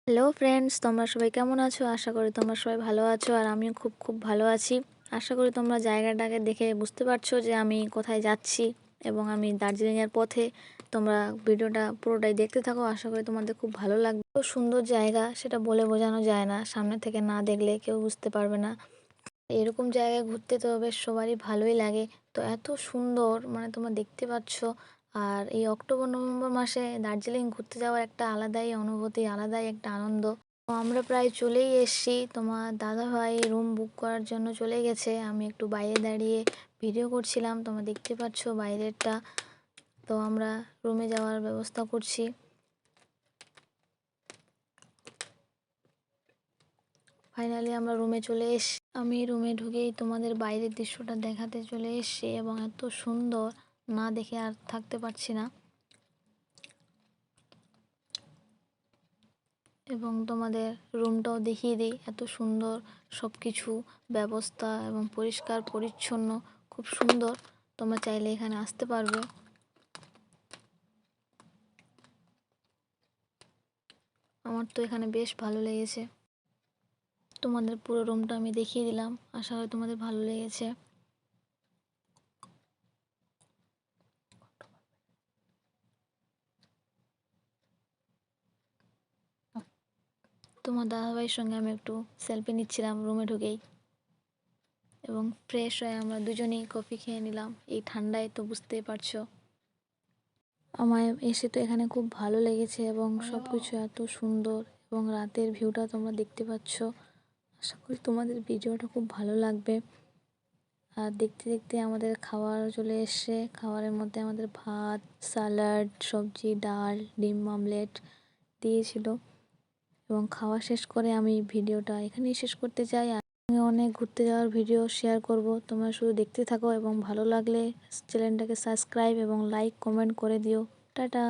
Hello friends, তোমরা সবাই কেমন আছো? আশা করি তোমরা সবাই ভালো আছো আর আমিও খুব ভালো আছি। আশা করি তোমরা জায়গাটাকে দেখে বুঝতে পারছো যে আমি কোথায় যাচ্ছি এবং আমি দার্জিলিংয়ের পথে। তোমরা ভিডিওটা পুরোটাই দেখতে থাকো, আশা করি তোমাদের খুব ভালো লাগবে। খুব সুন্দর জায়গা, সেটা বলে বোঝানো যায় না, সামনে থেকে না দেখলে কেউ বুঝতে পারবে না। এরকম জায়গায় ঘুরতে তো বেশ সবারই ভালোই লাগে। তো এত সুন্দর, মানে তোমরা দেখতে পাচ্ছ। আর এই অক্টোবর নভেম্বর মাসে দার্জিলিং ঘুরতে যাওয়ার একটা আলাদাই অনুভূতি, আলাদাই একটা আনন্দ। তো আমরা প্রায় চলেই এসেছি, তোমার দাদাভাই রুম বুক করার জন্য চলে গেছে। আমি একটু বাইরে দাঁড়িয়ে ভিডিও করছিলাম, তোমরা দেখতে পাচ্ছ বাইরেরটা। তো আমরা রুমে যাওয়ার ব্যবস্থা করছি। ফাইনালি আমরা রুমে চলে এসেছি। আমি রুমে ঢুকেই তোমাদের বাইরের দৃশ্যটা দেখাতে চলে এসেছি এবং এত সুন্দর, না দেখে আর থাকতে পারছি না। এবং তোমাদের রুমটাও দেখিয়ে দিই, এত সুন্দর সব কিছু ব্যবস্থা এবং পরিষ্কার পরিচ্ছন্ন, খুব সুন্দর। তোমরা চাইলে এখানে আসতে পারবে। আমার তো এখানে বেশ ভালো লেগেছে। তোমাদের পুরো রুমটা আমি দেখিয়ে দিলাম, আশা করি তোমাদের ভালো লেগেছে। তোমার দাদাভাইয়ের সঙ্গে আমি একটু সেলফি নিচ্ছিলাম রুমে ঢুকেই, এবং ফ্রেশ হয়ে আমরা দুজনেই কফি খেয়ে নিলাম। এই ঠান্ডায় তো বুঝতেই পারছো। আমার এসে তো এখানে খুব ভালো লেগেছে এবং সব কিছু এত সুন্দর, এবং রাতের ভিউটা তোমরা দেখতে পাচ্ছ। আশা করি তোমাদের ভিডিওটা খুব ভালো লাগবে। আর দেখতে দেখতে আমাদের খাবার চলে এসছে। খাবারের মধ্যে আমাদের ভাত, স্যালাড, সবজি, ডাল, ডিম অমলেট দিয়েছিল। এবং খাওয়া শেষ করে আমি ভিডিওটা এখানেই শেষ করতে চাই। আর আমি অনেক ঘুরতে যাওয়ার ভিডিও শেয়ার করব, তোমরা শুধু দেখতে থাকো এবং ভালো লাগলে চ্যানেলটাকে সাবস্ক্রাইব এবং লাইক কমেন্ট করে দিও। টাটা।